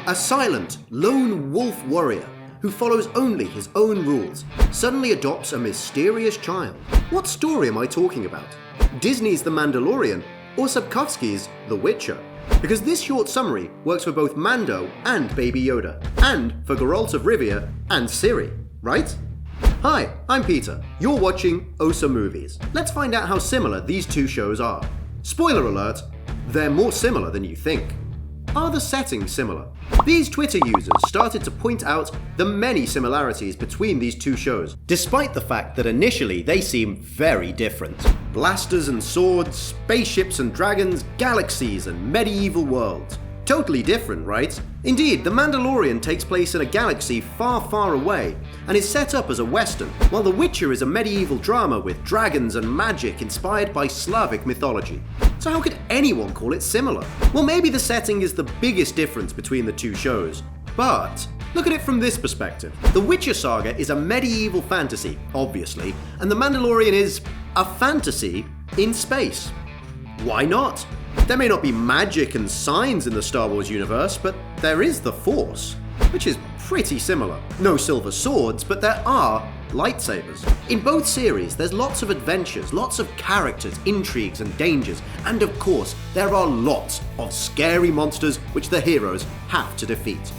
A silent, lone wolf warrior who follows only his own rules suddenly adopts a mysterious child. What story am I talking about? Disney's The Mandalorian or Sapkowski's The Witcher? Because this short summary works for both Mando and Baby Yoda, and for Geralt of Rivia and Ciri, right? Hi, I'm Peter. You're watching OSSA Movies. Let's find out how similar these two shows are. Spoiler alert, they're more similar than you think. Are the settings similar? These Twitter users started to point out the many similarities between these two shows, despite the fact that initially they seem very different. Blasters and swords, spaceships and dragons, galaxies and medieval worlds. Totally different, right? Indeed, The Mandalorian takes place in a galaxy far, far away, and is set up as a western, while The Witcher is a medieval drama with dragons and magic inspired by Slavic mythology. So how could anyone call it similar? Well, maybe the setting is the biggest difference between the two shows. But look at it from this perspective. The Witcher saga is a medieval fantasy, obviously, and The Mandalorian is a fantasy in space. Why not? There may not be magic and signs in the Star Wars universe, but there is the Force, which is pretty similar. No silver swords, but there are lightsabers. In both series, there's lots of adventures, lots of characters, intrigues and dangers, and of course, there are lots of scary monsters which the heroes have to defeat.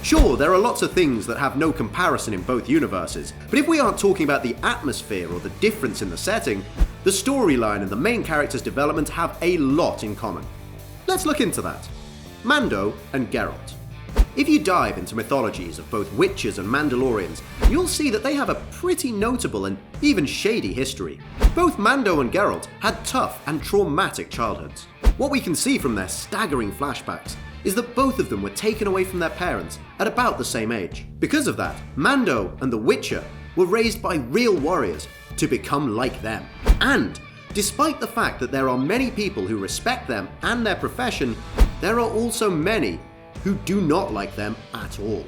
Sure, there are lots of things that have no comparison in both universes, but if we aren't talking about the atmosphere or the difference in the setting, the storyline and the main character's development have a lot in common. Let's look into that. Mando and Geralt. If you dive into mythologies of both Witchers and Mandalorians, you'll see that they have a pretty notable and even shady history. Both Mando and Geralt had tough and traumatic childhoods. What we can see from their staggering flashbacks is that both of them were taken away from their parents at about the same age. Because of that, Mando and the Witcher were raised by real warriors to become like them. And despite the fact that there are many people who respect them and their profession, there are also many who do not like them at all.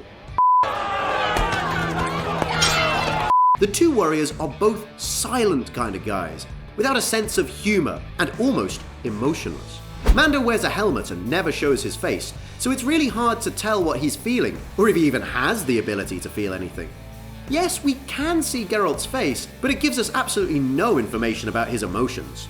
The two warriors are both silent kind of guys, without a sense of humor and almost emotionless. Mando wears a helmet and never shows his face, so it's really hard to tell what he's feeling, or if he even has the ability to feel anything. Yes, we can see Geralt's face, but it gives us absolutely no information about his emotions.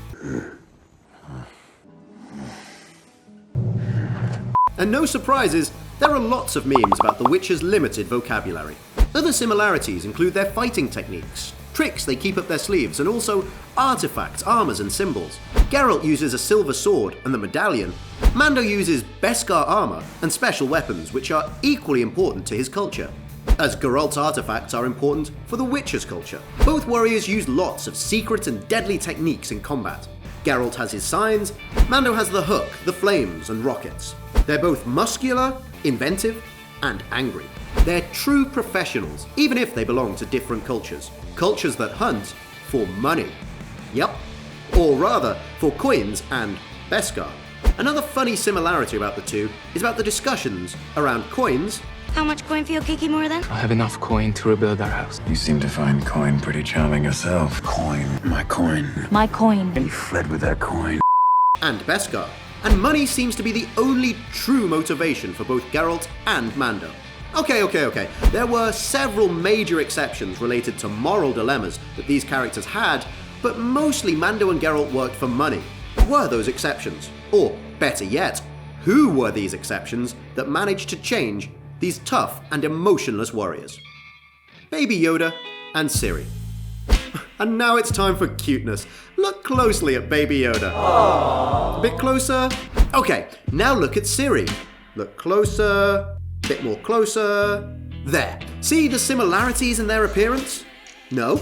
And no surprises, there are lots of memes about the Witcher's limited vocabulary. Other similarities include their fighting techniques, tricks they keep up their sleeves, and also artifacts, armors, and symbols. Geralt uses a silver sword and the medallion. Mando uses Beskar armor and special weapons, which are equally important to his culture, as Geralt's artifacts are important for the Witcher's culture. Both warriors use lots of secret and deadly techniques in combat. Geralt has his signs, Mando has the hook, the flames, and rockets. They're both muscular, inventive, and angry. They're true professionals, even if they belong to different cultures. Cultures that hunt for money. Yep. Or rather, for coins and Beskar. Another funny similarity about the two is about the discussions around coins. How much coin feel Kiki more than? I have enough coin to rebuild our house. You seem to find coin pretty charming yourself. Coin, my coin. My coin. You fled with that coin. And Beskar. And money seems to be the only true motivation for both Geralt and Mando. Okay. There were several major exceptions related to moral dilemmas that these characters had, but mostly Mando and Geralt worked for money. What were those exceptions? Or, better yet, who were these exceptions that managed to change these tough and emotionless warriors? Baby Yoda and Ciri. And now it's time for cuteness. Look closely at Baby Yoda. Aww. A bit closer. Okay, now look at Ciri. Look closer. Bit more closer. There. See the similarities in their appearance? No?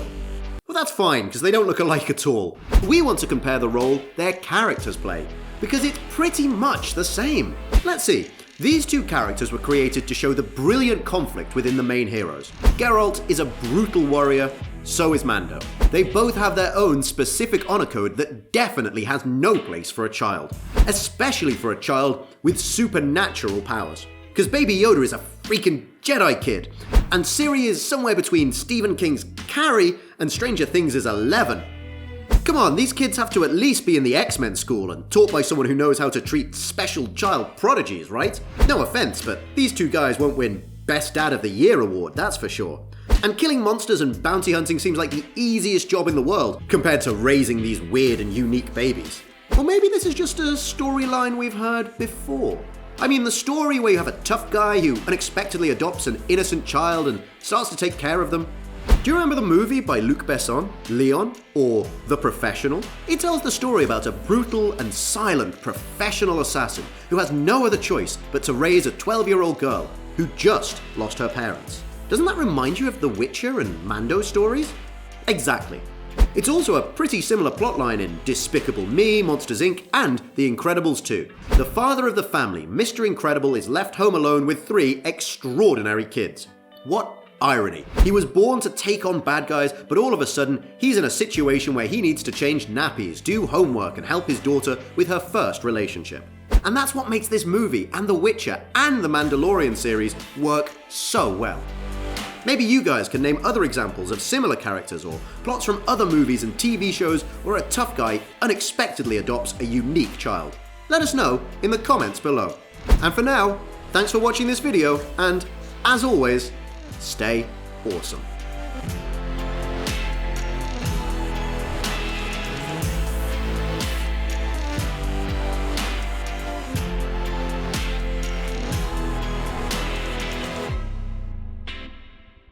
Well, that's fine, because they don't look alike at all. We want to compare the role their characters play, because it's pretty much the same. Let's see. These two characters were created to show the brilliant conflict within the main heroes. Geralt is a brutal warrior, so is Mando. They both have their own specific honor code that definitely has no place for a child, especially for a child with supernatural powers. Because Baby Yoda is a freaking Jedi kid, and Ciri is somewhere between Stephen King's Carrie and Stranger Things' 11. Come on, these kids have to at least be in the X-Men school and taught by someone who knows how to treat special child prodigies, right? No offense, but these two guys won't win Best Dad of the Year award, that's for sure. And killing monsters and bounty hunting seems like the easiest job in the world compared to raising these weird and unique babies. Or maybe this is just a storyline we've heard before. I mean, the story where you have a tough guy who unexpectedly adopts an innocent child and starts to take care of them. Do you remember the movie by Luc Besson, Leon, or The Professional? It tells the story about a brutal and silent professional assassin who has no other choice but to raise a 12-year-old girl who just lost her parents. Doesn't that remind you of The Witcher and Mando stories? Exactly. It's also a pretty similar plotline in Despicable Me, Monsters Inc., and The Incredibles 2. The father of the family, Mr. Incredible, is left home alone with 3 extraordinary kids. What irony. He was born to take on bad guys, but all of a sudden, he's in a situation where he needs to change nappies, do homework, and help his daughter with her first relationship. And that's what makes this movie, and The Witcher, and the Mandalorian series work so well. Maybe you guys can name other examples of similar characters or plots from other movies and TV shows where a tough guy unexpectedly adopts a unique child. Let us know in the comments below. And for now, thanks for watching this video, and as always, stay awesome.